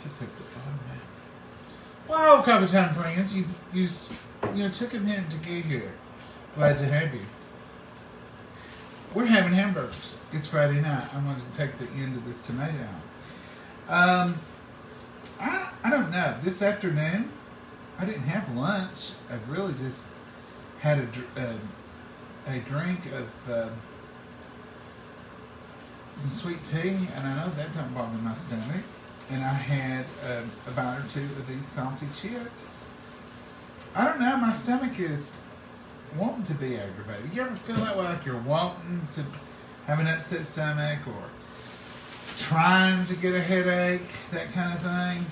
Pick up the bottom now. Well, Coffee Time friends, you took a minute to get here. Glad to have you. We're having hamburgers. It's Friday night. I'm going to take the end of this tomato out. I don't know. This afternoon, I didn't have lunch. I really just had a drink of some sweet tea, and I know that don't bother my stomach. And I had a bite or two of these salty chips. I don't know. My stomach is wanting to be aggravated. You ever feel that way, like you're wanting to have an upset stomach or trying to get a headache, that kind of thing?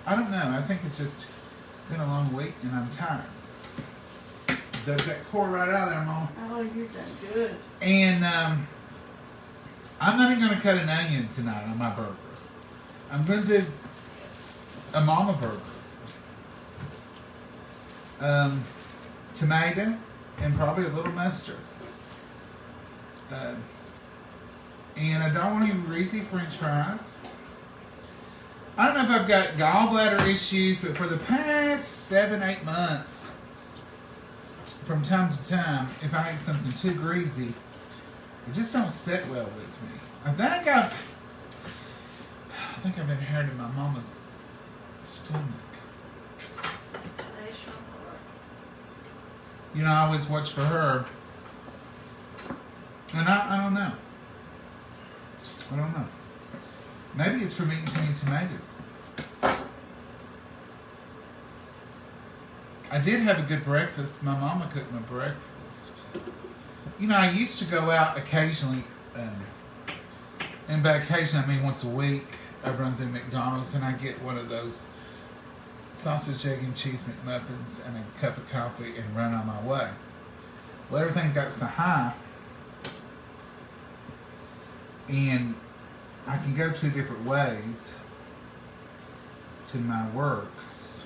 I don't know. I think it's just been a long week and I'm tired. Does that pour right out there, Mom? Oh, you're done good. And I'm not even going to cut an onion tonight on my burger. I'm going to do a mama burger. Tomato and probably a little mustard. And I don't want any greasy French fries. I don't know if I've got gallbladder issues, but for the past 7-8 months, from time to time, if I eat something too greasy, it just don't sit well with me. I think I've inherited my mama's stomach. You know, I always watch for her. And I don't know. I don't know. Maybe it's from eating too many tomatoes. I did have a good breakfast. My mama cooked my breakfast. You know, I used to go out occasionally, and by occasion I mean once a week. I run through McDonald's and I get one of those sausage, egg, and cheese McMuffins and a cup of coffee and run on my way. Well, everything got so high, and I can go 2 different ways to my works.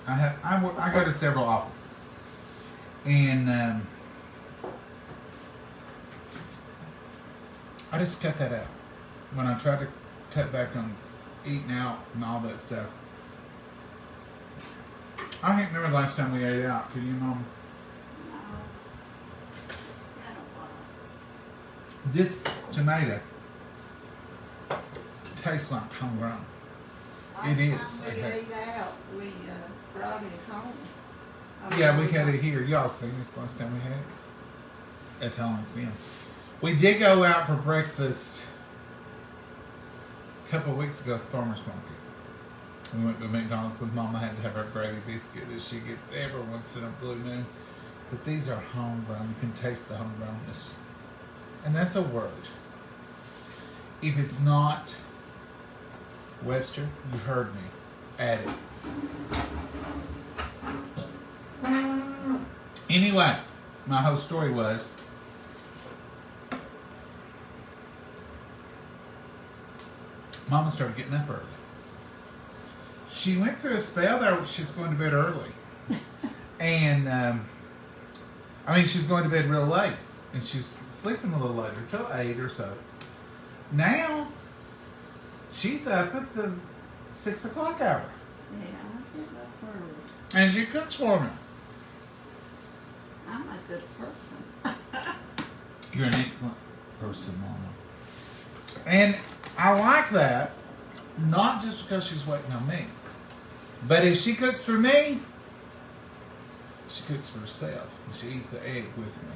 I go to several offices, and I just cut that out when I try to cut back on eating out and all that stuff. I can't remember the last time we ate out. Can you, Mom? No. I don't want This tomato tastes like homegrown. It is. Last time we ate out, we brought it home. Yeah, we had it here. Y'all seen this last time we had it? That's how long it's been. We did go out for breakfast a couple of weeks ago at the farmer's market. We went to McDonald's with Mama. Had to have her gravy biscuit that she gets every once in a blue moon. But these are homegrown. You can taste the homegrownness. And that's a word. If it's not Webster, you heard me. Add it. Anyway, my whole story was Mama started getting up early. She went through a spell there where she was going to bed early. And, she was going to bed real late. And she was sleeping a little later, till 8 or so. Now, she's up at the 6 o'clock hour. Yeah, I get up early. And she cooks for me. I'm a good person. You're an excellent person, Mama. And I like that, not just because she's waiting on me. But if she cooks for me, she cooks for herself. And she eats the egg with me.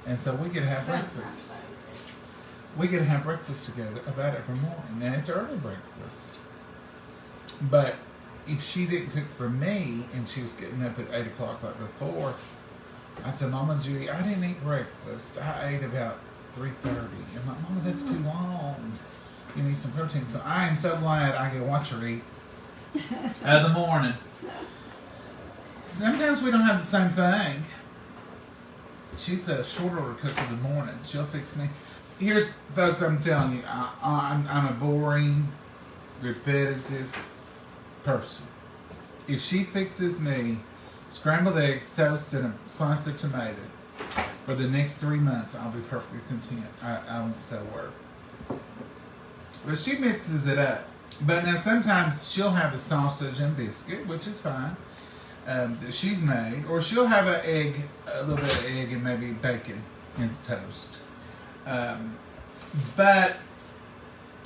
And so we get to have breakfast. We get to have breakfast together about every morning. Now, it's early breakfast. But if she didn't cook for me and she was getting up at 8 o'clock like before, I'd say, Mama Judy, I didn't eat breakfast. I ate about 3:30. I'm like, Mama, that's too long. You need some protein. So I am so glad I get to watch her eat of the morning. Sometimes we don't have the same thing. She's a short order cook in the morning. She'll fix me. Here's, folks, I'm telling you, I'm a boring, repetitive person. If she fixes me scrambled eggs, toast, and a slice of tomato for the next 3 months, I'll be perfectly content. I won't say a word. But she mixes it up. But now sometimes she'll have a sausage and biscuit, which is fine, that she's made. Or she'll have an egg, a little bit of egg and maybe bacon and toast. But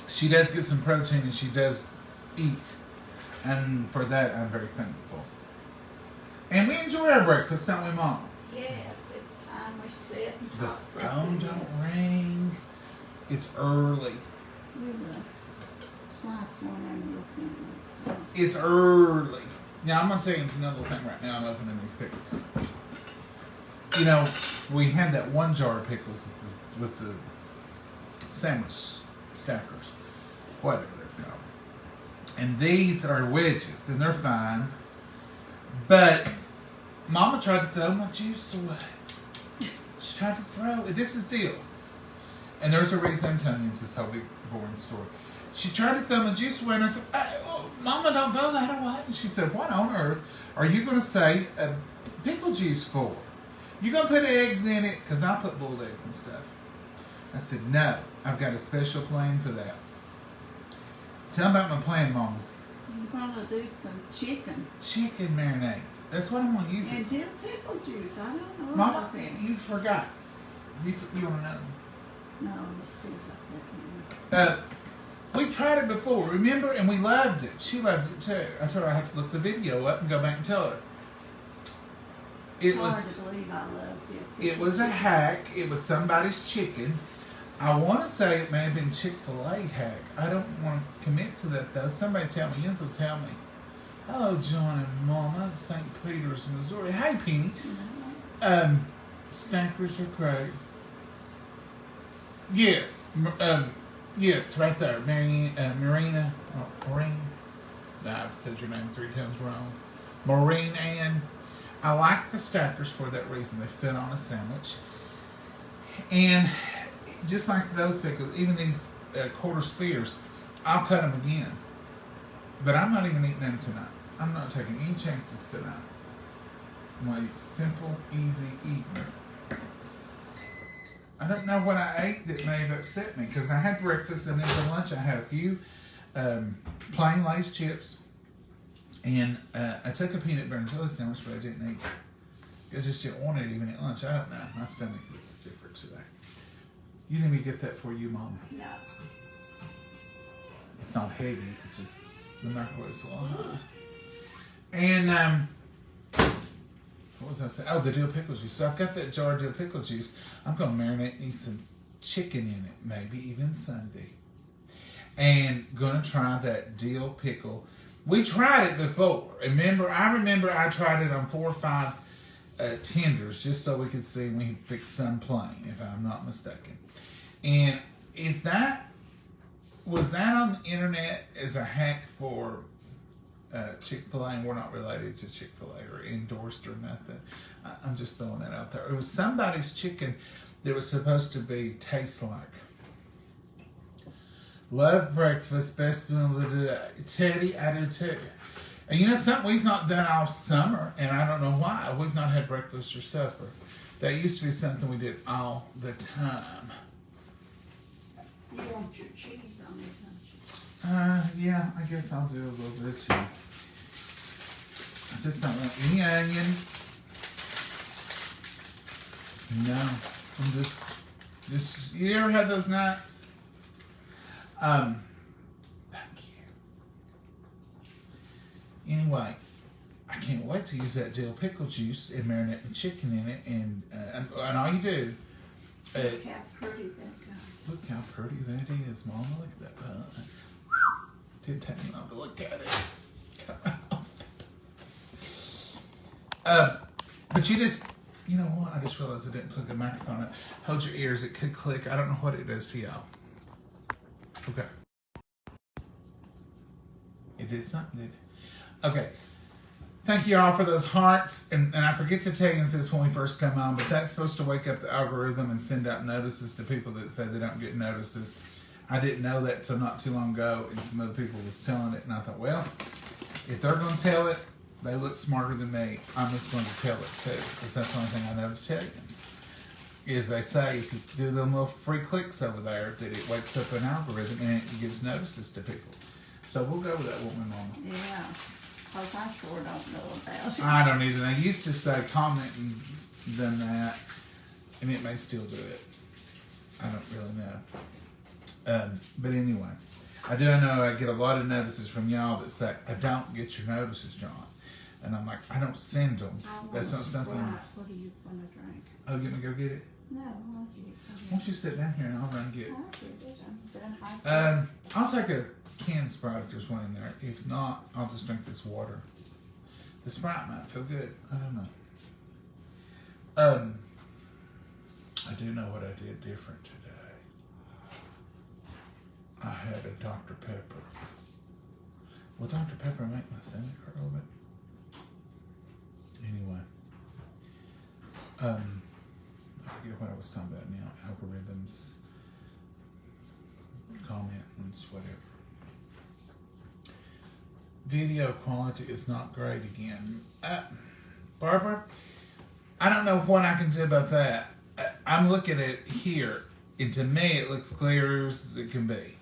she does get some protein and she does eat. And for that, I'm very thankful. And we enjoy our breakfast, don't we, Mom? Yes, it's time we sit and The talk. phone don't ring. It's early. We will swipe one and look in it. It's early. Now, I'm going to tell you another thing right now. I'm opening these pickles. You know, we had that one jar of pickles with the sandwich stackers, whatever that's called. And these are wedges, and they're fine. But Mama tried to throw my juice away. She tried to throw it. This is deal. And there's a reason I'm telling you this whole big boring story. She tried to throw my juice away, and I said, Mama, don't throw that away. And she said, what on earth are you going to save pickle juice for? You going to put eggs in it? Because I'll put boiled eggs and stuff. I said, no, I've got a special plan for that. Tell me about my plan, Mama. You're going to do some chicken. Chicken marinade. That's what I'm going to use And it. dill pickle juice. I don't know Mama, about that. you forgot. You want to know. No, let's see about that. We tried it before, remember? And we loved it. She loved it too. I told her I had to look the video up and go back and tell her. It's hard to believe I loved it. It was a hack. It was somebody's chicken. I want to say it may have been Chick-fil-A hack. I don't want to commit to that though. Somebody tell me. Yins will tell me. Hello, John and Mama, St. Peters, Missouri. Hey, Penny. Snackers are great. Yes. Yes, right there. Marina. Maureen. I've said your name 3 times wrong. Maureen Ann. I like the stackers for that reason. They fit on a sandwich. And just like those pickles, even these quarter spears, I'll cut them again. But I'm not even eating them tonight. I'm not taking any chances tonight. I'm going to eat simple, easy eating. I don't know what I ate that may have upset me because I had breakfast and then for lunch I had a few plain Lay's chips and I took a peanut butter and jelly sandwich, but I didn't eat it. I just didn't want it even at lunch. I don't know. My stomach is different today. You need me to get that for you, Mom? No. It's not heavy. It's just the microwave's a little high. And what was I saying? Oh, the dill pickle juice. So I've got that jar of dill pickle juice. I'm going to marinate me some chicken in it, maybe even Sunday. And going to try that dill pickle. We tried it before. I remember I tried it on 4 or 5 tenders just so we could see when he fixed some plain, if I'm not mistaken. And was that on the internet as a hack for Chick-fil-A? And we're not related to Chick-fil-A or endorsed or nothing. I'm just throwing that out there. It was somebody's chicken that was supposed to taste like. Love breakfast, best meal of the day. Teddy, I do too. And you know something we've not done all summer, and I don't know why. We've not had breakfast or supper. That used to be something we did all the time. You want your cheese on it, don't you? Yeah, I guess I'll do a little bit of cheese. I just don't want any onion. No, I'm just, you ever had those nights? Thank you. Anyway, I can't wait to use that dill pickle juice and marinate the chicken in it, and all you do. Look how pretty that goes. Look how pretty that is, Mama. Look at that bun. Didn't take me long to look at it. But you know what? I just realized I didn't plug the microphone up. Hold your ears. It could click. I don't know what it does to y'all. Okay. It did something, did it? Okay. Thank you all for those hearts. And I forget to tell you this when we first come on, but that's supposed to wake up the algorithm and send out notices to people that say they don't get notices. I didn't know that till not too long ago, and some other people was telling it, and I thought, well, if they're going to tell it, they look smarter than me. I'm just going to tell it too, because that's the only thing I know to tell you. Is they say if you do them little free clicks over there, that it wakes up an algorithm and it gives notices to people. So we'll go with that woman, Mama. Yeah. Cause I sure don't know about it. I don't either. They used to say comment and done that, and it may still do it. I don't really know. But anyway, I do know I get a lot of notices from y'all that say, I don't get your notices, John. And I'm like, I don't send them. That's not something. Right. What do you want to drink? Oh, you want me to go get it? No, I'll get it. Why don't you sit down here and I'll run get it? I'll get it. I'm done. I'll take a canned Sprite if there's one in there. If not, I'll just drink this water. The Sprite might feel good. I don't know. I do know what I did different today. I had a Dr. Pepper. Will Dr. Pepper make my stomach hurt a little bit? Anyway. I forget what I was talking about now. Algorithms, comments, whatever. Video quality is not great again. Barbara, I don't know what I can do about that. I'm looking at it here, and to me it looks clear as it can be.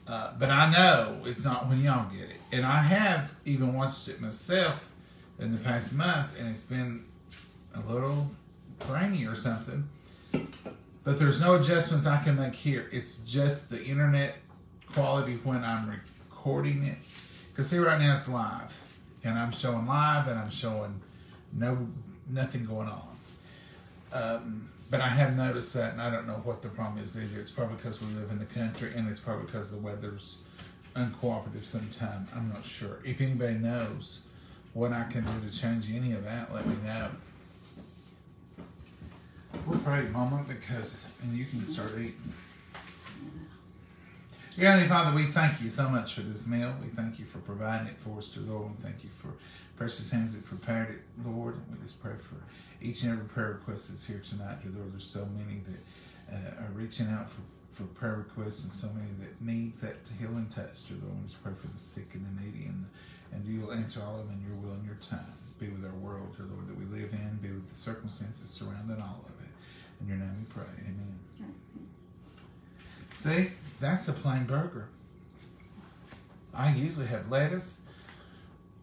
But I know it's not when y'all get it. And I have even watched it myself in the past month, and it's been a little grainy or something. But there's no adjustments I can make here. It's just the internet quality when I'm recording it. Because see, right now it's live. And I'm showing live, and I'm showing nothing going on. But I have noticed that, and I don't know what the problem is either. It's probably because we live in the country, and it's probably because the weather's uncooperative sometimes. I'm not sure. If anybody knows what I can do to change any of that, let me know. We're praying, Mama, and you can start eating. Dear Heavenly Father, we thank you so much for this meal. We thank you for providing it for us, dear Lord. We thank you for precious hands that prepared it, Lord. And we just pray for each and every prayer request that's here tonight, dear Lord. There's so many that are reaching out for prayer requests, and so many that need that healing touch, dear Lord. We just pray for the sick and the needy, and you will answer all of them in your will and your time. Be with our world, dear Lord, that we live in. Be with the circumstances surrounding all of it. In your name we pray. Amen. See, that's a plain burger. I usually have lettuce,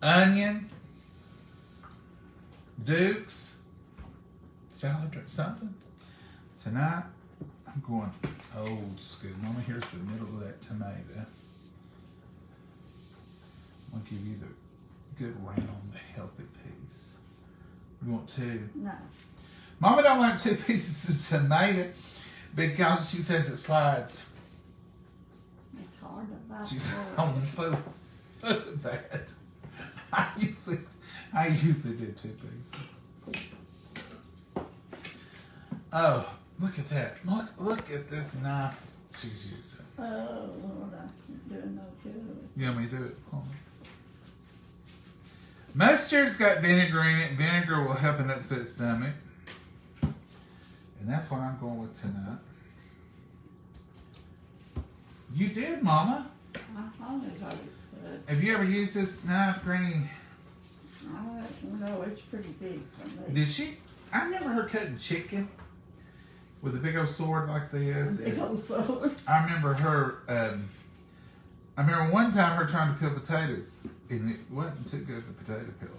onion, Dukes, salad or something. Tonight, I'm going old school. Mama, here's the middle of that tomato. I'll give you the good round, healthy piece. You want two? No. Mama don't like 2 pieces of tomato because she says it slides. It's hard to buy. She's on the food of that. I usually do 2 pieces. Oh, look at that. Look at this knife she's using. Oh, Lord, I can't do no good. You want me to do it? Mustard's got vinegar in it. Vinegar will help an upset stomach. And that's what I'm going with tonight. You did, Mama. I thought it was good. Have you ever used this knife, Granny? No, it's pretty big for me. Did she? I remember her cutting chicken with a big old sword like this. Big old sword. I remember her. I remember one time her trying to peel potatoes, and it wasn't too good, the potato peeler.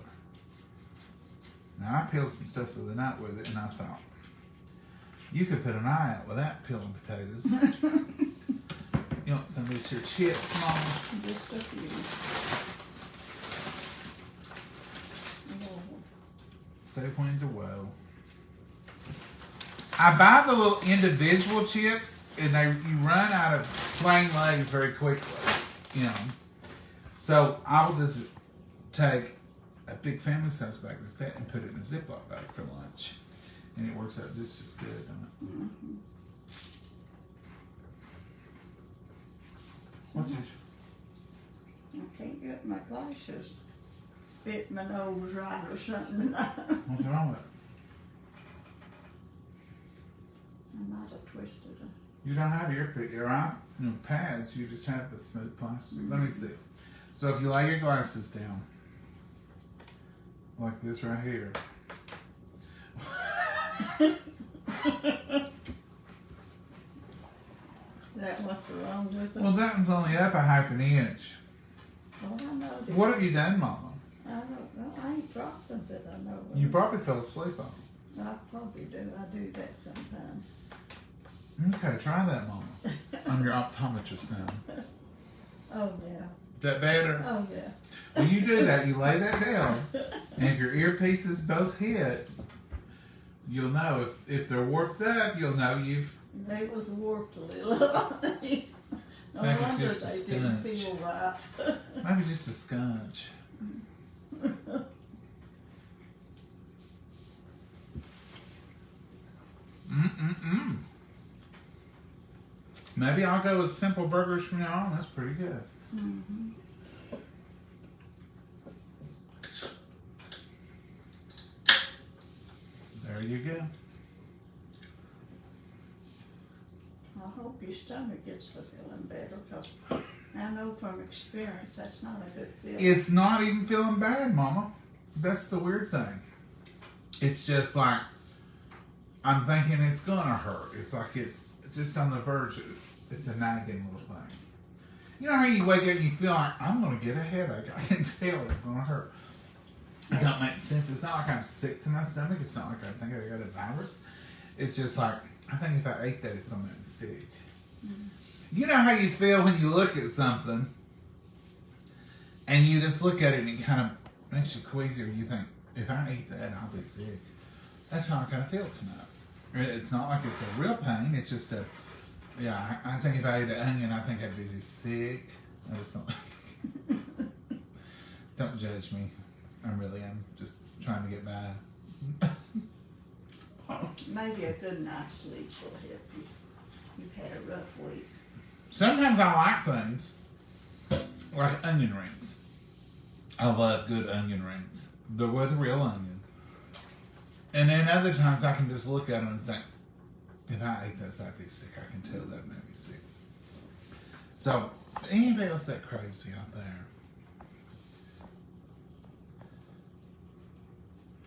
Now I peeled some stuff the other night with it, and I thought, you could put an eye out without peeling potatoes. You want some of these here chips, Mama? Just a few. Save when to woe. I buy the little individual chips, and you run out of plain Lay's very quickly, you know. So I will just take a big family size bag like that and put it in a Ziploc bag for lunch, and it works out just as good, doesn't it? Mm-hmm. What's this? I can't get my glasses fit my nose right or something. What's wrong with it? I might have twisted it. You don't have pads, you just have the smooth plastic. Let me see. So if you lay your glasses down, like this right here. That what's wrong with it? Well, that one's only up a half an inch. Oh, I know that. What have you done, Mama? I don't know. I ain't dropped them that I know of. You probably fell asleep on I probably do. I do that sometimes. them. Okay, try that, Mama. I'm your optometrist now. Oh, yeah. Is that better? Oh, yeah. When you do that, you lay that down, and if your earpieces both hit, you'll know. If they're warped up, you'll know you've... They was warped a little. No Maybe wonder just a they didn't stunch. feel right. Maybe just a scunch. Mm-mm-mm. Maybe I'll go with simple burgers from now on. That's pretty good. Mm-hmm. There you go. I hope your stomach gets to feeling better, because I know from experience that's not a good feeling. It's not even feeling bad, Mama. That's the weird thing. It's just like, I'm thinking it's gonna hurt. It's like it's just on the verge. It's a nagging little thing. You know how you wake up and you feel like, I'm gonna get a headache. I can tell it's gonna hurt. It don't make sense. It's not like I'm sick to my stomach. It's not like I think I got a virus. It's just like, I think if I ate that, it's gonna make me sick. Mm-hmm. You know how you feel when you look at something and you just look at it and it kind of makes you queasy, or you think, if I eat that, I'll be sick. That's how I kind of feel tonight. It's not like it's a real pain. It's just a, yeah, I think if I ate an onion, I think I'd be sick. I just don't, don't judge me. I really am just trying to get by. Maybe a good night's sleep will help you. You've had a rough week. Sometimes I like things like onion rings. I love good onion rings. They're with real onions. And then other times I can just look at them and think, if I ate those, I'd be sick. I can tell that made me sick. So, anybody else that crazy out there?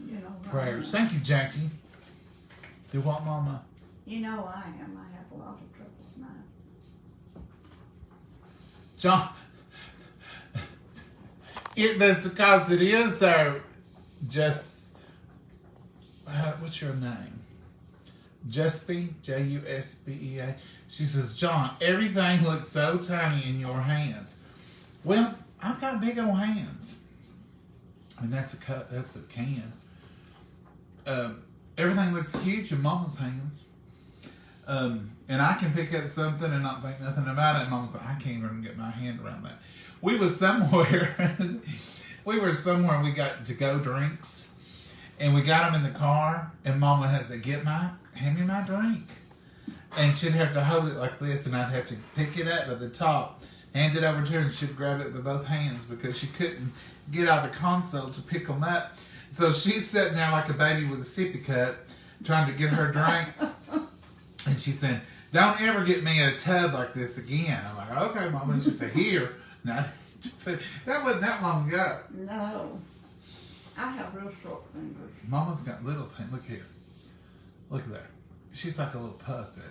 You know, Prayers. Thank you, Jackie. Do what, Mama? You know I am. I have a lot of trouble with mine. John, that's because it is there. Just, what's your name? Justbea, Jusbea. She says, John, everything looks so tiny in your hands. Well, I've got big old hands. I mean, that's a cup. That's a can. Everything looks huge in Mama's hands. And I can pick up something and not think nothing about it. And Mama's like, I can't even get my hand around that. We was somewhere. We were somewhere. We got to-go drinks. And we got them in the car. And Mama has to hand me my drink. And she'd have to hold it like this. And I'd have to pick it up at the top, hand it over to her, and she'd grab it with both hands because she couldn't get out of the console to pick them up. So she's sitting there like a baby with a sippy cup, trying to get her drink. And she said, don't ever get me a tub like this again. I'm like, okay, Mama. And she said, here. Now, that wasn't that long ago. No. I have real short fingers. Mama's got little things. Look here. Look there. She's like a little puppet.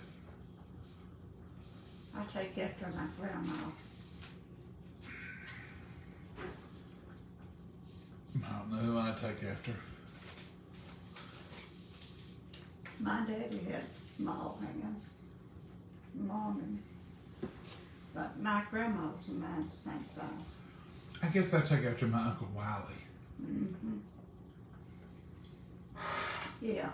I take after my grandma. I don't know who I take after. My daddy had small hands. Mom but my grandma's and mine's the same size. I guess I take after my Uncle Wiley. Mm-hmm. Yeah.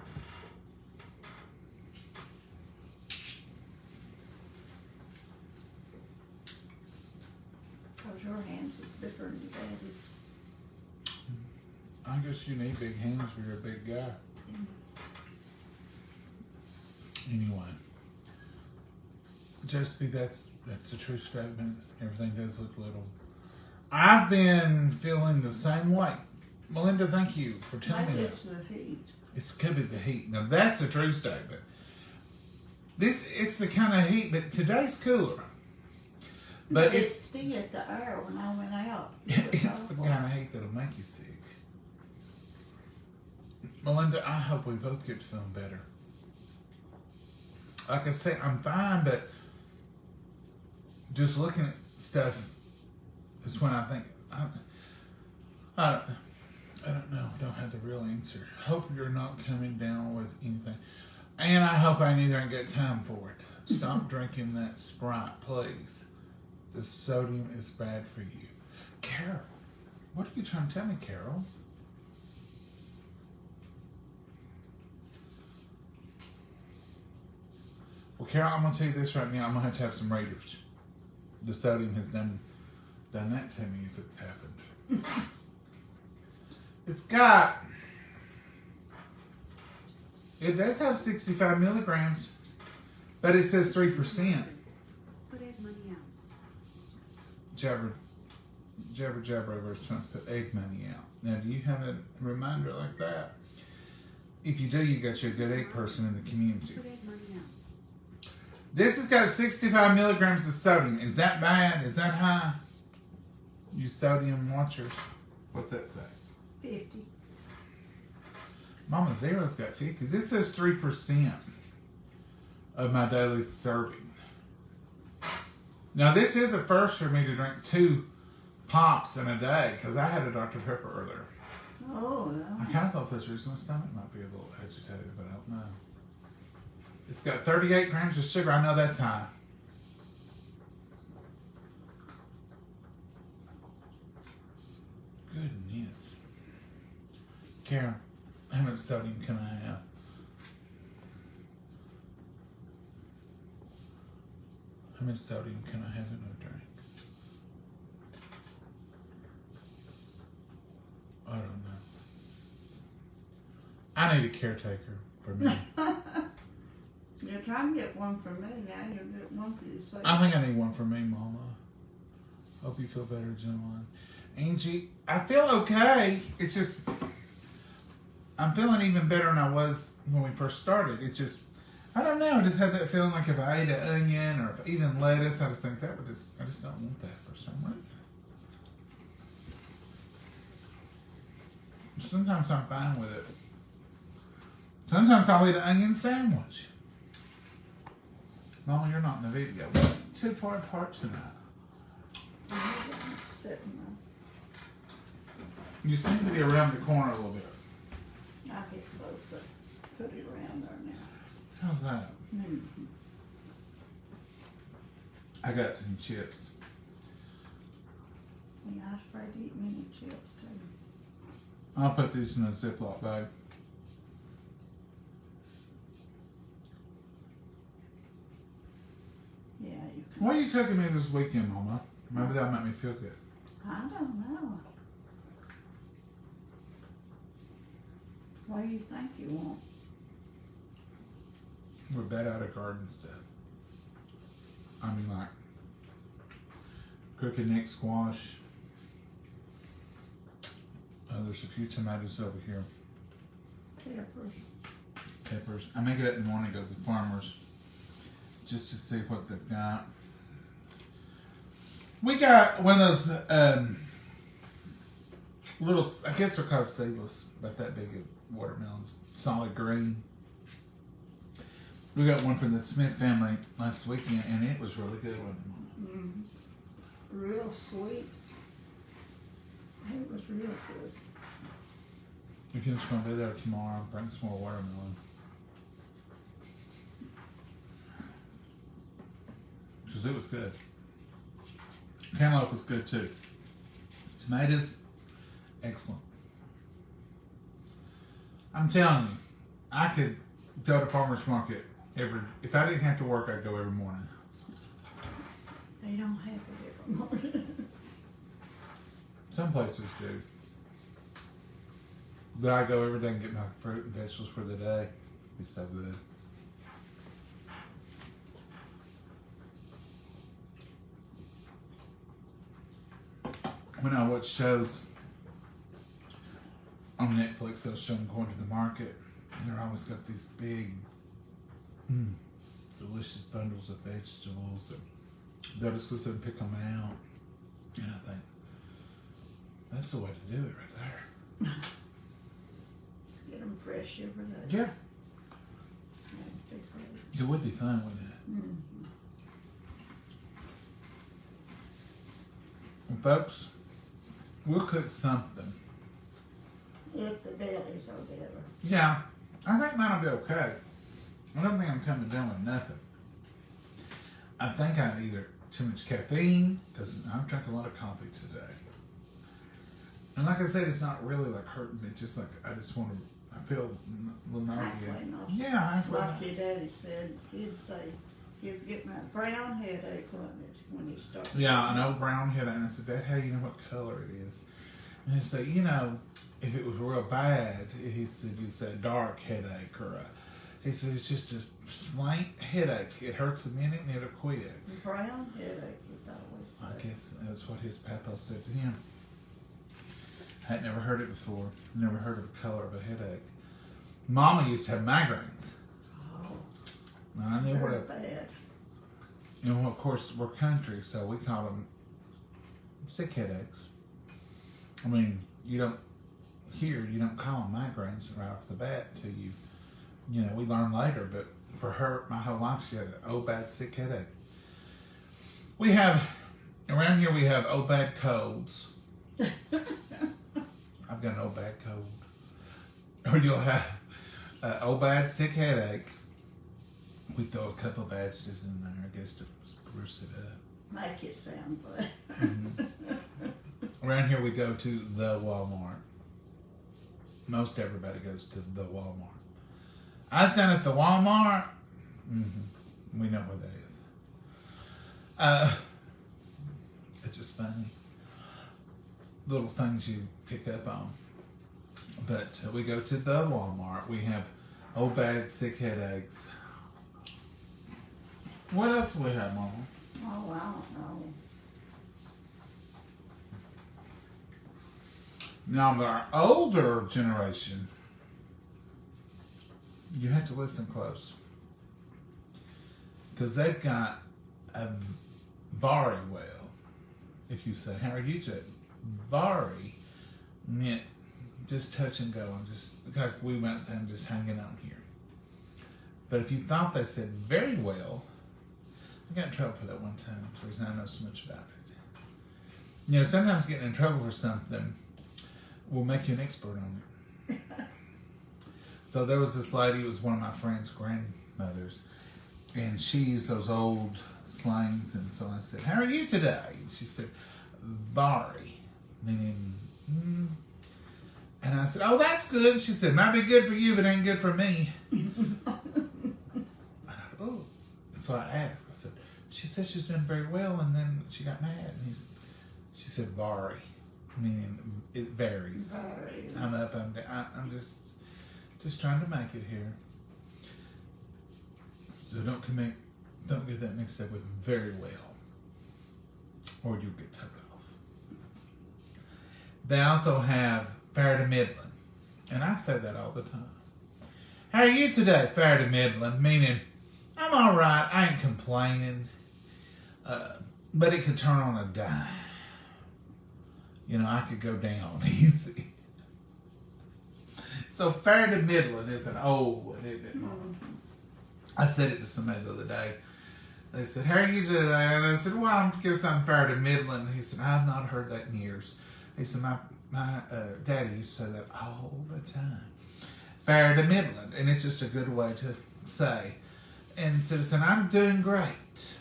Because your hands is bigger than your daddy's. I guess you need big hands for you're a big guy. Anyway. Justbea, that's a true statement. Everything does look little. I've been feeling the same way. Melinda, thank you for telling me that. It's the heat. It could be the heat. Now that's a true statement. It's the kind of heat, but today's cooler. But it's still at the air when I went out. It's the kind of heat that'll make you sick. Melinda, I hope we both get to feeling better. Like I say, I'm fine, but just looking at stuff is when I think, I don't know. I don't have the real answer. Hope you're not coming down with anything. And I hope I neither ain't got time for it. Stop drinking that Sprite, please. The sodium is bad for you. Carol, what are you trying to tell me, Carol? Well, Carol, I'm going to tell you this right now. I'm going to have some Raiders. The sodium has done that to me if it's happened. It does have 65 milligrams, but it says 3%. Put egg money out. Jabber over his son's put egg money out. Now, do you have a reminder like that? If you do, you got you a good egg person in the community. Put egg money out. This has got 65 milligrams of sodium. Is that bad? Is that high? You sodium watchers. What's that say? 50. Mama Zero's got 50. This says 3% of my daily serving. Now, this is a first for me to drink 2 pops in a day because I had a Dr. Pepper earlier. Oh, I kind of thought this reason my stomach might be a little agitated, but I don't know. It's got 38 grams of sugar. I know that's high. Goodness. Karen, how much sodium can I have? How much sodium can I have in a drink? I don't know. I need a caretaker for me. You're trying to get one for me. Now you'll get one for yourself. I think I need one for me, Mama. Hope you feel better, John. Angie, I feel okay. It's just, I'm feeling even better than I was when we first started. It just, I don't know. I just had that feeling like if I ate an onion or if even lettuce, I just think that would just, I just don't want that for some reason. Sometimes I'm fine with it. Sometimes I'll eat an onion sandwich. Mama, you're not in the video. We're too far apart tonight. Sitting You seem to be around the corner a little bit. there. I get closer. Put it around there now. How's that? Mm-hmm. I got some chips. Yeah, I was afraid to eat many chips too. I'll put these in a Ziploc bag. Yeah, you can. Why are you cooking me this weekend, Mama? Maybe that'll make me feel good. I don't know. What do you think you want? We're bed out of garden stuff. I mean, like cooking neck squash. There's a few tomatoes over here. Peppers. I make it up in the morning, go to the farmers just to see what they've got. We got one of those little, I guess they're called seedless, about that big of watermelons, solid green. We got one from the Smith family last weekend, and it was really good. Mm-hmm. Real sweet. It was real good. If you're just going to be there tomorrow, bring some more watermelon. Because it was good. Cantaloupe was good too. Tomatoes, excellent. I'm telling you, I could go to farmer's market if I didn't have to work, I'd go every morning. They don't have it every morning. Some places do. But I go every day and get my fruit and vegetables for the day. It'd be so good. When I watch shows on Netflix, they'll show them going to the market. And they're always got these big, delicious bundles of vegetables. And they'll just go and pick them out. And I think, that's the way to do it right there. Get them fresh every day. Yeah. That'd be great. It would be fun, wouldn't it? Mm-hmm. And folks, we'll cook something. If the delis are better. Yeah, I think mine will be okay. I don't think I'm coming down with nothing. I think I either too much caffeine, because I've drank a lot of coffee today. And like I said, it's not really like hurting me. It's just like I just want to. I feel a little Halfway nauseous. nauseous. Yeah, halfway. Like your daddy said, he'd say he was getting a brown headache when he started. Yeah, an old brown headache. And I said, Dad, how do you know what color it is? And he said, you know, if it was real bad, he said, you'd say a dark headache or a. He said, it's just a slight headache. It hurts a minute and it'll quit. Brown headache, he always said. I guess that's what his papa said to him. I had never heard it before. Never heard of the color of a headache. Mama used to have migraines. Oh, Now, I knew what very a, bad. you know, of course, we're country, so we call them sick headaches. I mean, you don't call them migraines right off the bat till you know, we learn later, but for her, my whole life, she had an old bad sick headache. Around here we have old bad colds. I've got an old bad cold. Or you'll have an old bad sick headache. We throw a couple of adjectives in there, I guess, to spruce it up. Make it sound good. Mm-hmm. Around here we go to the Walmart. Most everybody goes to the Walmart. I was down at the Walmart. Mm-hmm. We know where that is. It's just funny. Little things you pick up on. But we go to the Walmart. We have old bad sick headaches. What else do we have, Mama? Oh, I don't know. Now, our older generation, you have to listen close. Because they've got a very well. If you say, how are you today? Very meant just touch and go. And just, like we might say, I'm just hanging out here. But if you thought they said very well, I got in trouble for that one time. That's the reason I know so much about it. You know, sometimes getting in trouble for something will make you an expert on it. So there was this lady, it was one of my friend's grandmothers, and she used those old slangs, and so I said, how are you today? And she said, very, meaning, And I said, oh, that's good. She said, might be good for you, but ain't good for me. Oh. So I asked, I said, she said she was doing very well, and then she got mad. And she said, very, meaning it varies. Very. I'm up, I'm down. I'm just trying to make it here. So don't get that mixed up with very well, or you'll get told off. They also have fair to middling, and I say that all the time. How are you today, fair to middling? Meaning, I'm all right. I ain't complaining, but it could turn on a dime. You know, I could go down easy. So fair to middling is an old one, isn't it? Mm-hmm. I said it to somebody the other day. They said, how are you today? And I said, well, I guess I'm fair to middling. He said, I've not heard that in years. He said, my daddy used to say that all the time. Fair to middling. And it's just a good way to say. And so I said, I'm doing great.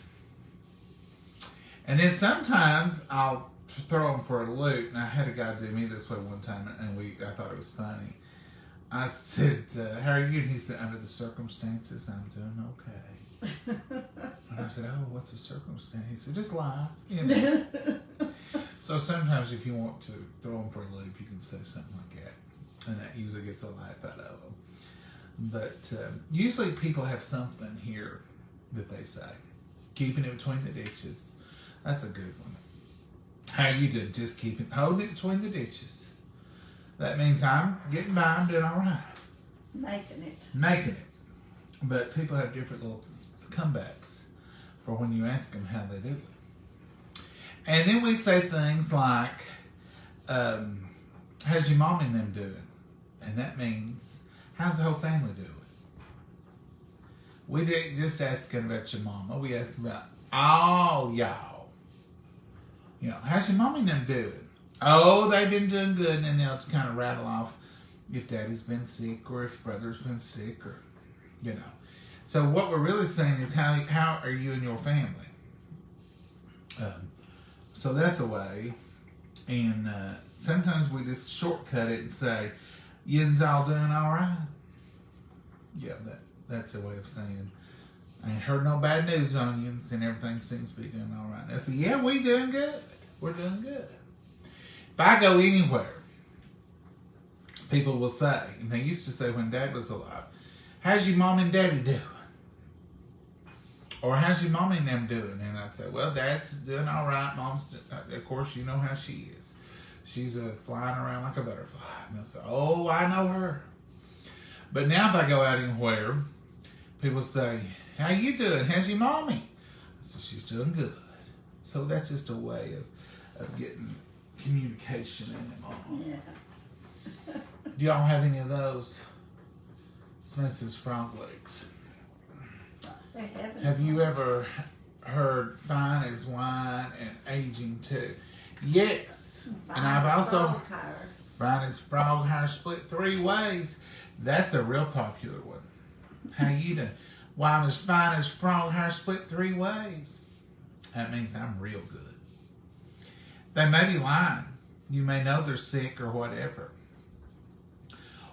And then sometimes I'll throw him for a loop. And I had a guy do me this way one time, and I thought it was funny. I said, how are you? And he said, under the circumstances, I'm doing okay. And I said, oh, what's the circumstance? He said, just lie. You know? So sometimes if you want to throw him for a loop, you can say something like that. And that usually gets a laugh out of them. But usually people have something here that they say. Keeping it between the ditches. That's a good one. How you do? Just holding it between the ditches. That means I'm getting by, I'm doing all right. Making it. Making it. But people have different little comebacks for when you ask them how they do it. And then we say things like, how's your mom and them doing? And that means, how's the whole family doing? We didn't just asking about your mama, we asked about all y'all. You know, how's your mom and them doing? Oh, they've been doing good, and then they'll kind of rattle off if daddy's been sick or if brother's been sick or, you know. So what we're really saying is how are you and your family? So that's a way. And sometimes we just shortcut it and say, yin's all doing all right. Yeah, that's a way of saying, I ain't heard no bad news on yins and everything seems to be doing all right. And I say, yeah, we doing good. We're doing good. If I go anywhere, people will say, and they used to say when Dad was alive, how's your mom and daddy doing? Or how's your mom and them doing? And I'd say, well, Dad's doing all right. Mom's, of course, you know how she is. She's flying around like a butterfly. And they'll say, oh, I know her. But now if I go out anywhere, people say, how you doing? How's your mommy? So she's doing good. So that's just a way of getting communication in them all. Yeah. Do y'all have any of those? It's Mrs. Frog Legs. They haven't. Have you ever heard fine as wine and aging too? Yes. And I've also fine as frog hair split 3 ways. That's a real popular one. How you doing? Why I'm as fine as frog hair split 3 ways. That means I'm real good. They may be lying. You may know they're sick or whatever.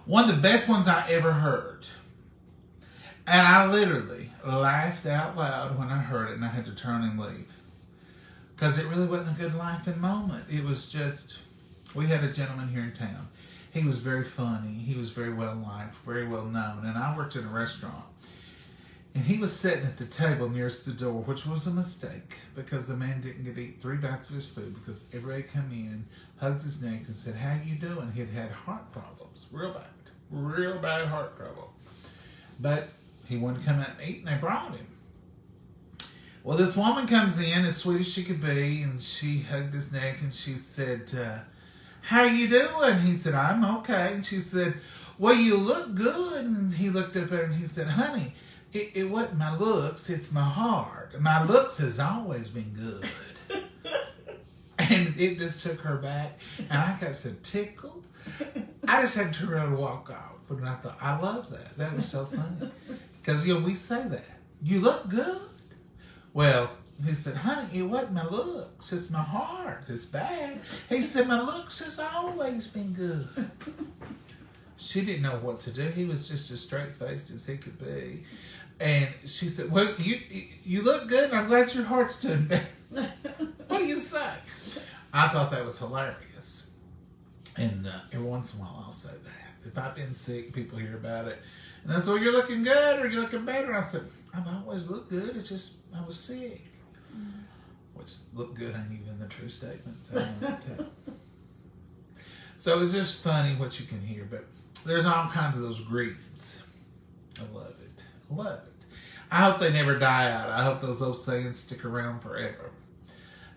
One of the best ones I ever heard. And I literally laughed out loud when I heard it and I had to turn and leave. Because it really wasn't a good laughing moment. It was just, we had a gentleman here in town. He was very funny. He was very well liked, very well known. And I worked in a restaurant. And he was sitting at the table nearest the door, which was a mistake because the man didn't get to eat 3 bites of his food because everybody come in, hugged his neck and said, how you doing? He'd had heart problems, real bad heart trouble. But he wanted to come out and eat and they brought him. Well, this woman comes in as sweet as she could be and she hugged his neck and she said, how you doing? He said, I'm okay. And she said, well, you look good. And he looked up at her and he said, honey, it wasn't my looks, it's my heart. My looks has always been good. And it just took her back. And I got so tickled. I just had to turn around and walk off. And I thought, I love that. That was so funny. Because, we say that. You look good. Well, he said, honey, it wasn't my looks, it's my heart. It's bad. He said, my looks has always been good. She didn't know what to do. He was just as straight-faced as he could be. And she said, well, you look good, and I'm glad your heart's doing better. What do you say? I thought that was hilarious. And every once in a while, I'll say that. If I've been sick, people hear about it. And they say, well, you're looking good, or you're looking better. I said, I've always looked good. It's just I was sick. Which look good ain't even the true statement. So it's just funny what you can hear. But there's all kinds of those greetings. I love it. Love it. I hope they never die out. I hope those old sayings stick around forever.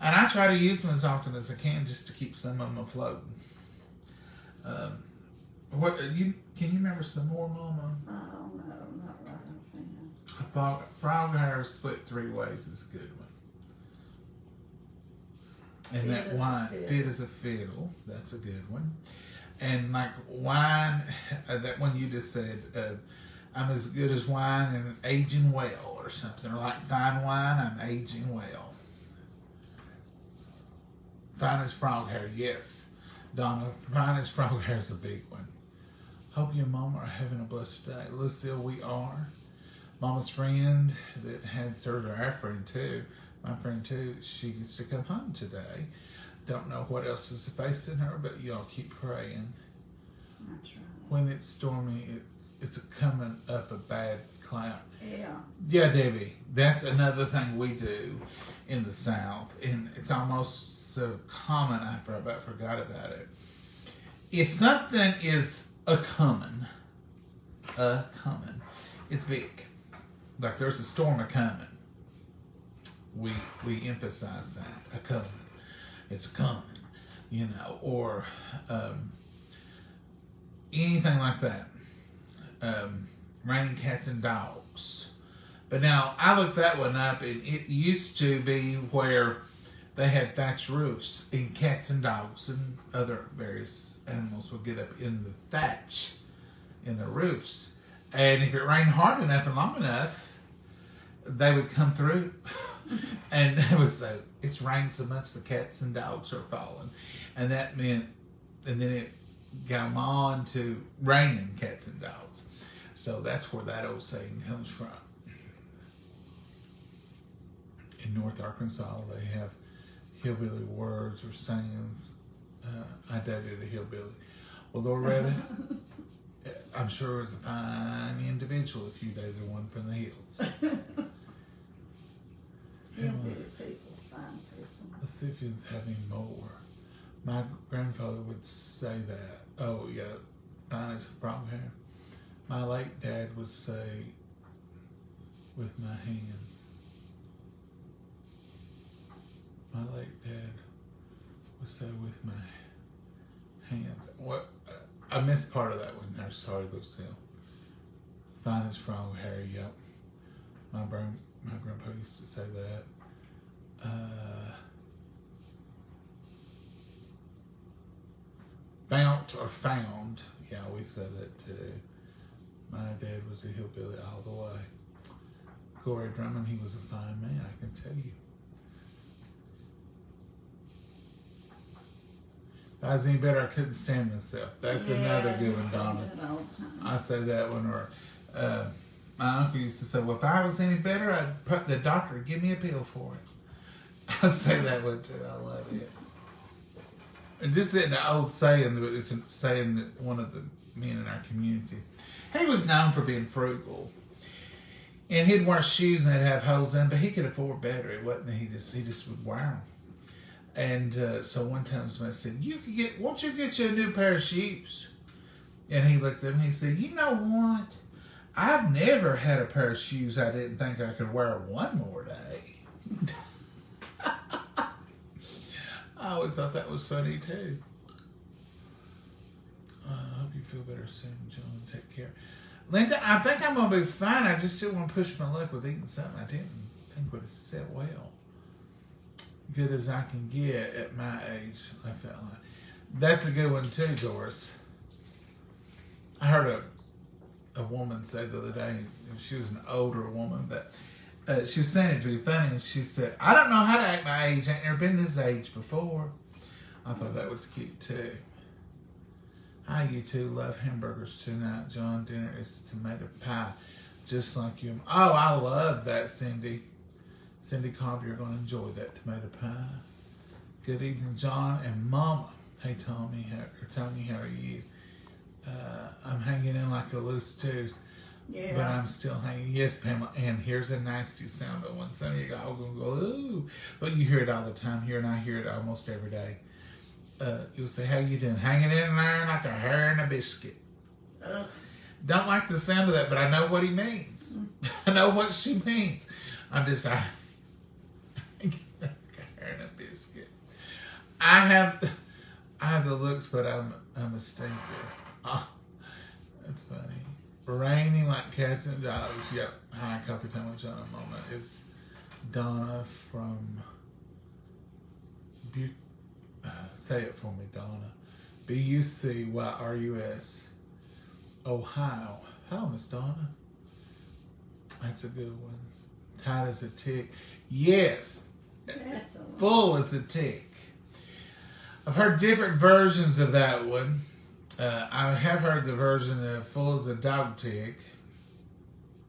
And I try to use them as often as I can just to keep some of them afloat. Can you remember some more, Mama? Oh, no, not right offhand. Frog hair split 3 ways is a good one. And that wine, fit as a fiddle, that's a good one. And like wine, that one you just said, I'm as good as wine and aging well or something. Or like fine wine, I'm aging well. Fine as frog hair, yes. Donna, fine as frog hair is a big one. Hope you and Mama are having a blessed day. Lucille, we are. Mama's friend that had surgery, our friend too, my friend too, she gets to come home today. Don't know what else is facing her, but y'all keep praying. That's right. When it's stormy, it's coming up a bad cloud. Yeah. Yeah, Debbie, that's another thing we do in the South, and it's almost so common I about forgot about it. If something is a coming, it's big. Like there's a storm a coming. We emphasize that a coming. It's a coming, or anything like that. Raining cats and dogs. But now I looked that one up, and it used to be where they had thatched roofs, and cats and dogs and other various animals would get up in the thatch in the roofs. And if it rained hard enough and long enough, they would come through and they would say, it's rained so much the cats and dogs are falling. And that meant, and then it got them on to raining cats and dogs. So that's where that old saying comes from. In North Arkansas, they have hillbilly words or sayings. I dated a hillbilly. Well, Loretta, I'm sure was a fine individual if you dated one from the hills. Hillbilly people's fine people. Let's see if he's having more. My grandfather would say that. Oh, yeah, fine as frog hair. My late dad would say, with my hands. My late dad would say, with my hands. What? I missed part of that when I started those down. Fine as frog hair, yep. My grandpa used to say that. Fount or found. Yeah, we said that too. My dad was a hillbilly all the way. Corey Drummond, he was a fine man, I can tell you. If I was any better, I couldn't stand myself. That's another good one, Donna. I say that one. Or my uncle used to say, well, if I was any better, I'd put the doctor would give me a pill for it. I say that one too. I love it. And this isn't an old saying, but it's a saying that one of the men in our community, he was known for being frugal. And he'd wear shoes and they'd have holes in them, but he could afford better. It wasn't, he just would wear them. And so one time somebody said, won't you get you a new pair of shoes? And he looked at him and he said, you know what? I've never had a pair of shoes I didn't think I could wear one more day. I always thought that was funny too. I hope you feel better soon, John. Take care. Linda, I think I'm going to be fine. I just still want to push my luck with eating something I didn't think would have set well. Good as I can get at my age, I felt like. That's a good one too, Doris. I heard a woman say the other day, she was an older woman, but she was saying it to be funny, and she said, I don't know how to act my age. I ain't never been this age before. I thought that was cute too. Hi, you two. Love hamburgers tonight. John, dinner is tomato pie, just like you. Oh, I love that, Cindy. Cindy Cobb, you're going to enjoy that tomato pie. Good evening, John and Mama. Hey, Tommy, how are you? I'm hanging in like a loose tooth, but I'm still hanging. Yes, Pamela. And here's a nasty sound on one. Some of you all going to go, ooh. But you hear it all the time here, and I hear it almost every day. You'll say, how you doing? Hanging in there like a hair in a biscuit. Don't like the sound of that, but I know what he means. I know what she means. I'm just like a hair in a biscuit. I have the looks, but I'm a stinker. Oh, that's funny. Raining like cats and dogs. Yep. Hi, Coffee Time with John in a moment. It's Donna from say it for me, Donna. BUCYRUS, Ohio. Hello, Miss Donna. That's a good one. Tight as a tick. Yes. Full as a tick. I've heard different versions of that one. I have heard the version of full as a dog tick.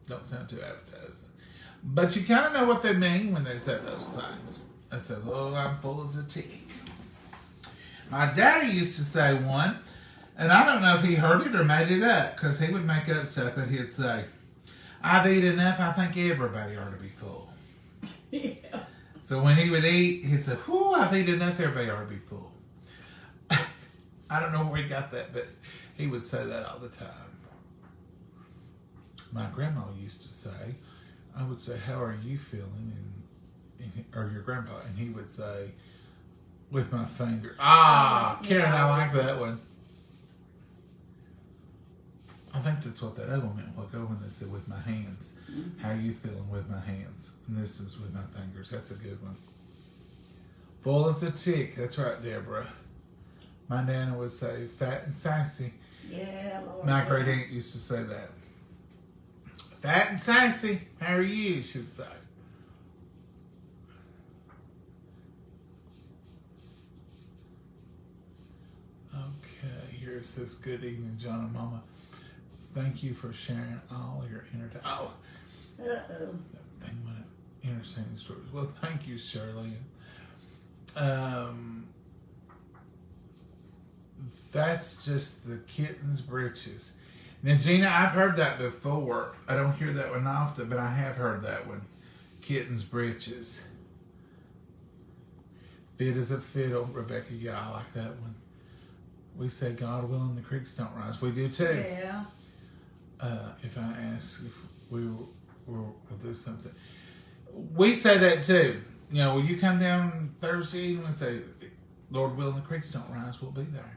Don't sound too appetizing. But you kind of know what they mean when they say those things. I said, oh, I'm full as a tick. My daddy used to say one, and I don't know if he heard it or made it up, because he would make up stuff, but he'd say, I've eaten enough, I think everybody ought to be full. Yeah. So when he would eat, he'd say, whew, I've eaten enough, everybody ought to be full. I don't know where he got that, but he would say that all the time. My grandma used to say, I would say, how are you feeling? Or your grandpa, and he would say, with my finger. Karen, I like that one. I think that's what that other one meant. Like when they said with my hands. How are you feeling with my hands? And this is with my fingers. That's a good one. Full as a tick. That's right, Deborah. My Nana would say, fat and sassy. Yeah, Lord. My great aunt used to say that. Fat and sassy. How are you? She would say. Okay, here it says, good evening, John and Mama. Thank you for sharing all your entertainment. Oh, Uh-oh. that thing went entertaining stories. Well, thank you, Shirley. That's just the kitten's britches. Now, Gina, I've heard that before. I don't hear that one often, but I have heard that one. Kitten's britches. Fit as a fiddle, Rebecca. Yeah, I like that one. We say, God willing, the creeks don't rise. We do too. Yeah. If I ask if we'll do something. We say that too. You know, will you come down Thursday? And we say, Lord willing, the creeks don't rise. We'll be there.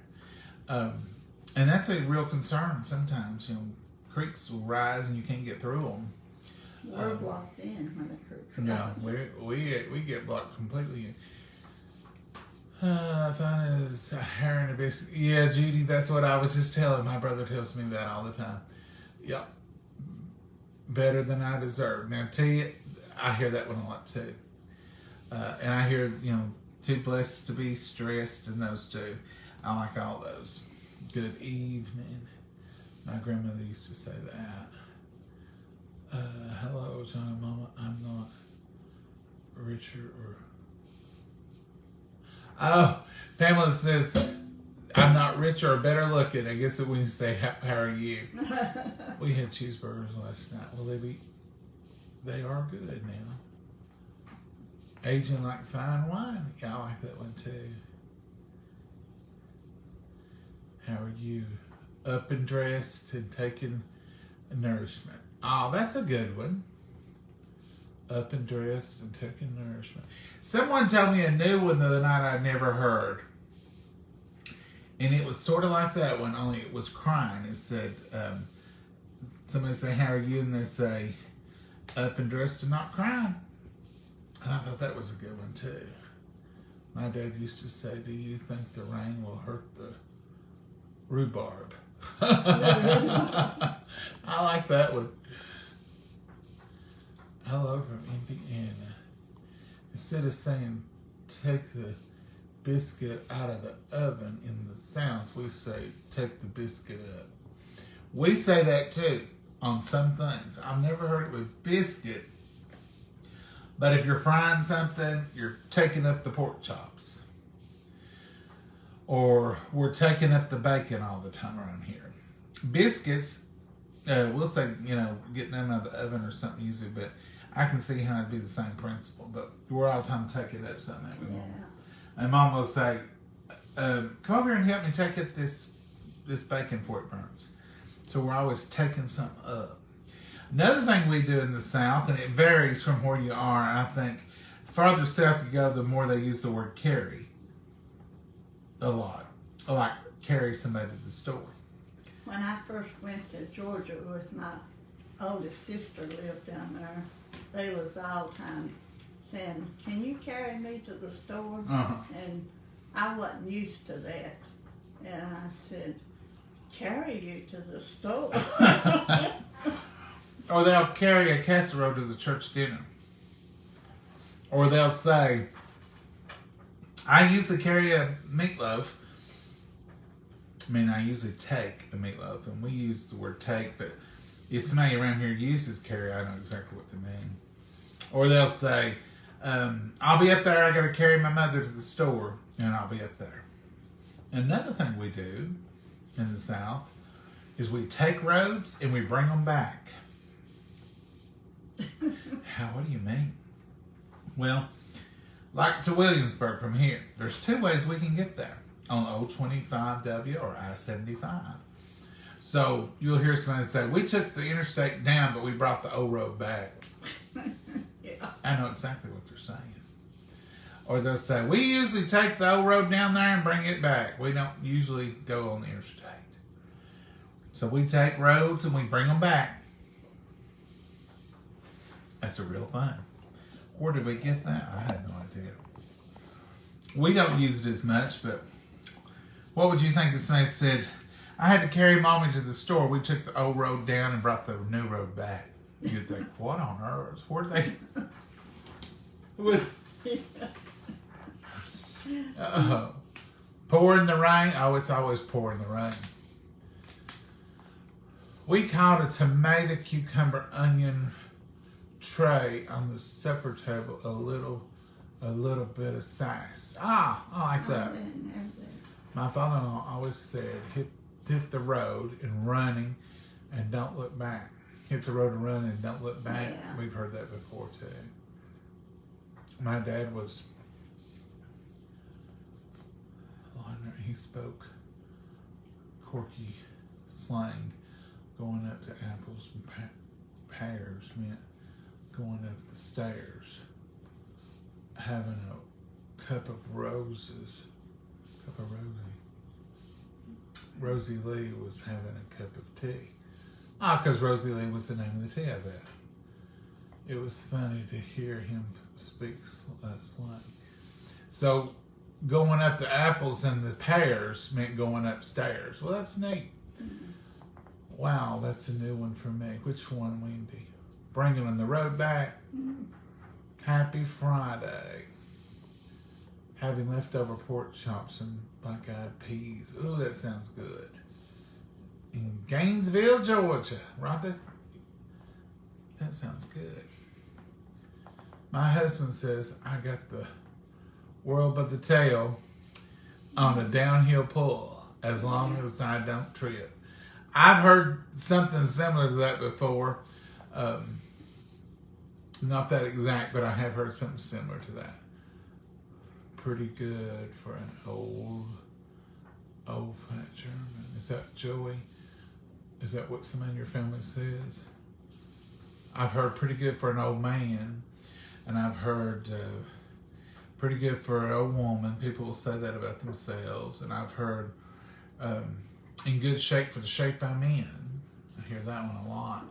And that's a real concern sometimes. You know, creeks will rise and you can't get through them. We're blocked in when the creek Yeah, rises. we get blocked completely in. I thought it was a hair and a biscuit. Yeah, Judy, that's what I was just telling. My brother tells me that all the time. Yep. Better than I deserve. Now, T, I hear that one a lot too. And I hear, you know, too blessed to be stressed, and those two. I like all those. Good evening. My grandmother used to say that. Hello, John and Mama. I'm not richer or... Oh, Pamela says, I'm not richer or better looking. I guess when you say, how are you? We had cheeseburgers last night. Well, they are good now. Aging like fine wine. Yeah, I like that one too. How are you? Up and dressed and taking nourishment. Oh, that's a good one. Up and dressed and taking nourishment. Someone told me a new one the other night I never heard. And it was sort of like that one, only it was crying. It said, somebody say, how are you? And they say, up and dressed and not crying. And I thought that was a good one too. My dad used to say, do you think the rain will hurt the rhubarb? I like that one. Hello from Indiana. Instead of saying take the biscuit out of the oven in the South, we say take the biscuit up. We say that too on some things. I've never heard it with biscuit, but if you're frying something, you're taking up the pork chops. Or we're taking up the bacon all the time around here. Biscuits, we'll say, you know, getting them out of the oven or something usually, but I can see how it'd be the same principle. But we're all the time taking up something every morning. And Mom will say, come over here and help me take up this bacon before it burns. So we're always taking something up. Another thing we do in the South, and it varies from where you are, I think, farther south you go, the more they use the word carry. A lot. Like carry somebody to the store. When I first went to Georgia with my oldest sister lived down there, they was all the time saying, can you carry me to the store? Uh-huh. And I wasn't used to that. And I said, carry you to the store? Or they'll carry a casserole to the church dinner. Or they'll say, I usually carry a meatloaf. I mean, I usually take a meatloaf, and we use the word take, but if somebody around here uses carry, I know exactly what they mean. Or they'll say, I'll be up there, I gotta carry my mother to the store, and I'll be up there. Another thing we do in the South is we take roads and we bring them back. What do you mean? Well, like to Williamsburg from here, there's two ways we can get there. On Old 25W or I-75. So you'll hear somebody say, we took the interstate down, but we brought the old road back. Yeah. I know exactly what they're saying. Or they'll say, we usually take the old road down there and bring it back. We don't usually go on the interstate. So we take roads and we bring them back. That's a real thing. Where did we get that? I had no idea. We don't use it as much, but what would you think if somebody said, I had to carry Mommy to the store. We took the old road down and brought the new road back. You'd think, what on earth? Where'd they... With... Pouring the rain? Oh, it's always pouring the rain. We called a tomato, cucumber, onion tray on the supper table a little bit of sass. Ah, I like that. My father-in-law always said, hit the road and running and don't look back. Hit the road and run and don't look back. Yeah. We've heard that before too. My dad was, he spoke Corky slang. Going up to apples and pears meant going up the stairs. Having a cup of roses. Rosie Lee was having a cup of tea. Because Rosie Lee was the name of the tea, I bet. It was funny to hear him speak slang. So going up the apples and the pears meant going upstairs. Well, that's neat. Wow, that's a new one for me. Which one, Wendy? Bringing on the road back. Happy Friday. Having leftover pork chops and black-eyed peas. Ooh, that sounds good. In Gainesville, Georgia. Rhonda? That sounds good. My husband says I got the world by the tail on a downhill pull as long as I don't trip. I've heard something similar to that before. Not that exact, but I have heard something similar to that. Pretty good for an old fat German. Is that Joey? Is that what somebody in your family says? I've heard pretty good for an old man, and I've heard pretty good for an old woman. People will say that about themselves, and I've heard in good shape for the shape I'm in. I hear that one a lot.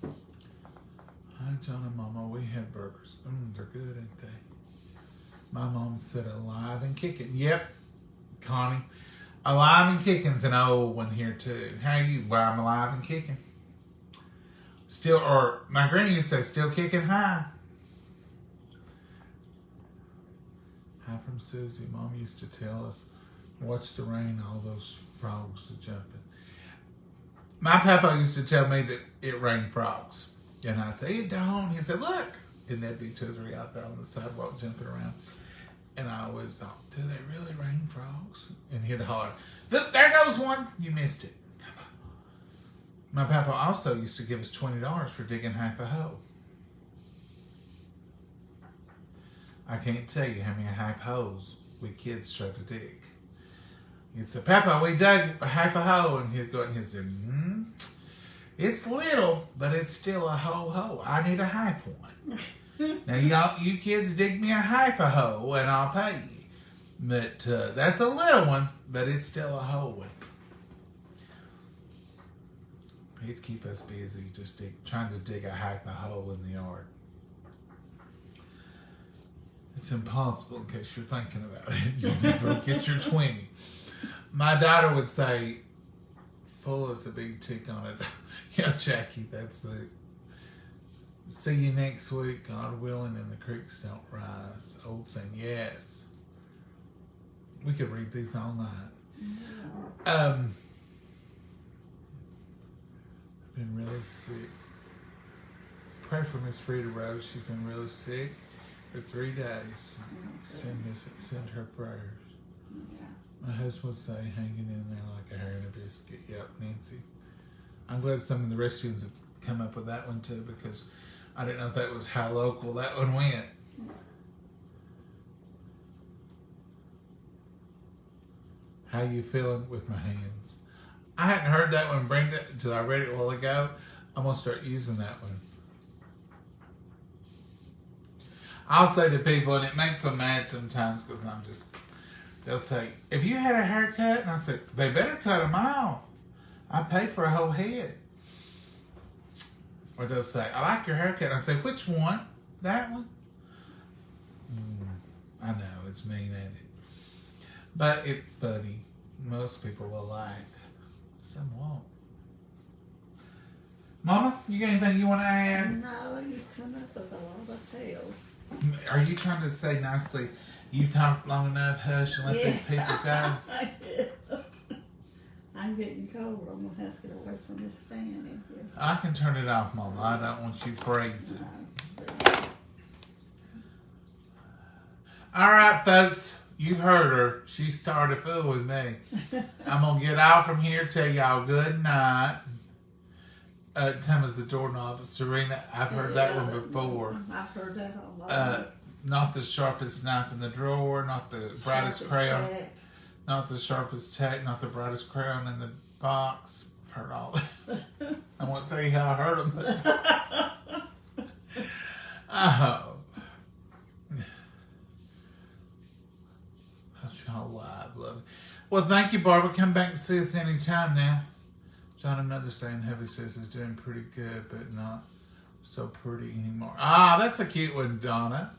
Hi, John and Mama. We had burgers. They're good, ain't they? My mom said alive and kicking. Yep, Connie. Alive and kicking's an old one here, too. How you? Well, I'm alive and kicking. Still, or my granny used to say, still kicking high. Hi from Susie. Mom used to tell us, watch the rain, all those frogs are jumping. My papa used to tell me that it rained frogs. And I'd say, it don't. He said, look. And there'd be 2 or 3 out there on the sidewalk jumping around. And I always thought, do they really rain frogs? And he'd holler, there goes one. You missed it. My papa also used to give us $20 for digging half a hole. I can't tell you how many half holes we kids try to dig. He'd say, Papa, we dug half a hole. And he'd go and he'd say, it's little, but it's still a whole hole. I need a half one. Now, you kids dig me a half a hole and I'll pay you. But that's a little one, but it's still a whole one. He'd keep us busy just trying to dig a half a hole in the yard. It's impossible in case you're thinking about it. You'll never get your 20. My daughter would say, full as a big tick on it. Yeah, Jackie, that's it. See you next week, God willing, and the creeks don't rise. Old saying, yes. We could read these all night. I've been really sick. Pray for Miss Frida Rose. She's been really sick for 3 days. Send her prayers. Yeah. My husband would say, hanging in there like a hair in a biscuit. Yep, Nancy. I'm glad some of the rest of you have come up with that one too, because I didn't know if that was how local that one went. How you feeling with my hands? I hadn't heard that one, Brenda, until I read it a while ago. I'm going to start using that one. I'll say to people, and it makes them mad sometimes because they'll say, have you had a haircut? And I say, they better cut them off. I paid for a whole head. Or they'll say, I like your haircut. And I say, which one? That one? I know, it's mean, ain't it? But it's funny. Most people will like. Some won't. Mama, you got anything you want to add? No, you come up with a lot of tales. Are you trying to say nicely, you talked long enough, hush, and let these people go? I did. I'm getting cold. I'm going to have to get away from this fan in here. I can turn it off, Mama. I don't want you freezing. All right, folks. You've heard her. She started fooling me. I'm going to get out from here, tell y'all good night. Tim is the doorknob. Serena, I've heard that one before. I've heard that a lot. Not the sharpest knife in the drawer, not the brightest crayon, not the sharpest tack, not the brightest crayon in the box. Heard all that. I won't tell you how I heard them, but oh. Y'all live, love it. Well, thank you, Barbara. Come back and see us anytime now. John, another saying, Heavy says is doing pretty good, but not so pretty anymore. Ah, that's a cute one, Donna.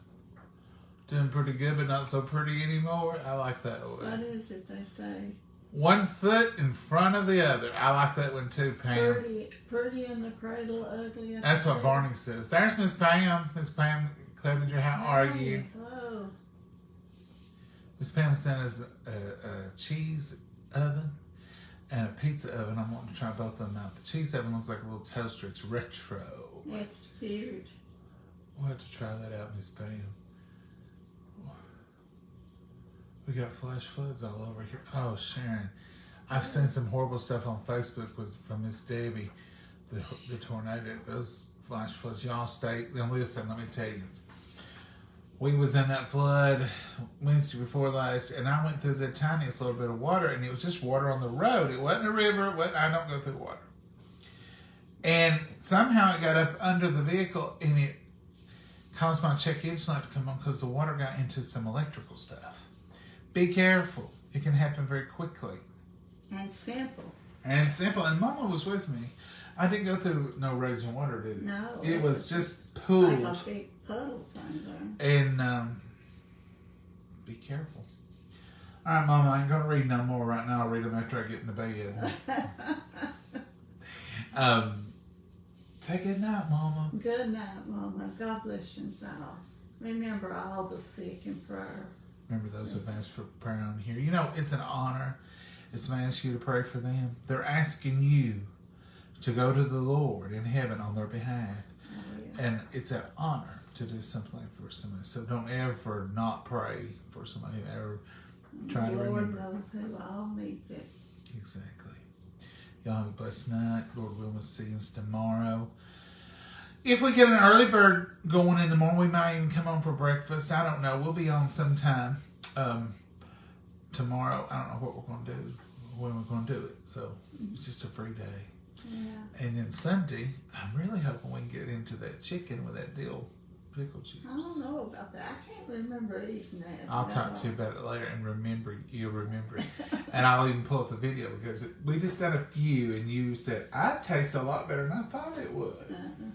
Doing pretty good, but not so pretty anymore. I like that one. What is it they say? 1 foot in front of the other. I like that one too, Pam. Pretty in the cradle, ugly. That's what Barney says. There's Miss Pam. Miss Pam Clevenger, how are you? Hello. Miss Pam sent us a cheese oven and a pizza oven. I'm wanting to try both of them out. The cheese oven looks like a little toaster. It's retro. It's cute. We'll have to try that out, Miss Pam. We got flash floods all over here. Oh, Sharon. I've seen some horrible stuff on Facebook from Miss Debbie, the tornado. Those flash floods. Y'all stay. Now listen, let me tell you this. We was in that flood Wednesday before last, and I went through the tiniest little bit of water, and it was just water on the road. It wasn't a river. I don't go through water. And somehow it got up under the vehicle, and it caused my check engine light to come on because the water got into some electrical stuff. Be careful. It can happen very quickly. And simple. And simple. And Mama was with me. I didn't go through no raging water, did it? No. It was just pooled. Like a big puddle thing there. And be careful. All right, Mama, I ain't going to read no more right now. I'll read them after I get in the bed. Say good night, Mama. Good night, Mama. God bless you all. Remember all the sick in prayer. Remember those who've asked for prayer on here. You know, it's an honor. It's to ask you to pray for them. They're asking you to go to the Lord in heaven on their behalf. Oh, yeah. And it's an honor to do something for somebody. So don't ever not pray for somebody. Ever try to remember. Lord knows who all needs it. Exactly. Y'all have a blessed night. Lord willing, we'll see you tomorrow. If we get an early bird going in the morning, we might even come on for breakfast. I don't know. We'll be on sometime tomorrow. I don't know what we're going to do, when we're going to do it. So it's just a free day. Yeah. And then Sunday, I'm really hoping we can get into that chicken with that dill pickle chips. I don't know about that. I can't remember eating that. I'll talk to you about it later and you'll remember it. And I'll even pull up the video because we just done a few and you said, I taste a lot better than I thought it would. Uh-uh.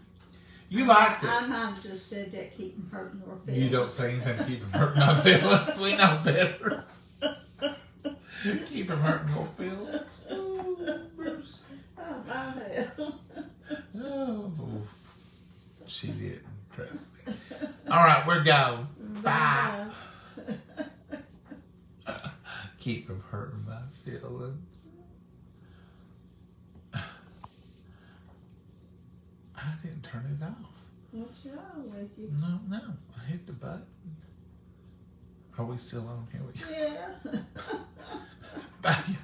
You liked it. I might have just said that, keep them hurting or feelings. You don't say anything to keep them hurting my feelings. We know better. Keep them hurting your feelings. Oh, mercy. Oh, my hell. Oh, she didn't. Trust me. All right, we're going. Bye. Keep them hurting my feelings. I didn't turn it off. What's wrong with you? No. I hit the button. Are we still on here? Yeah. Bye.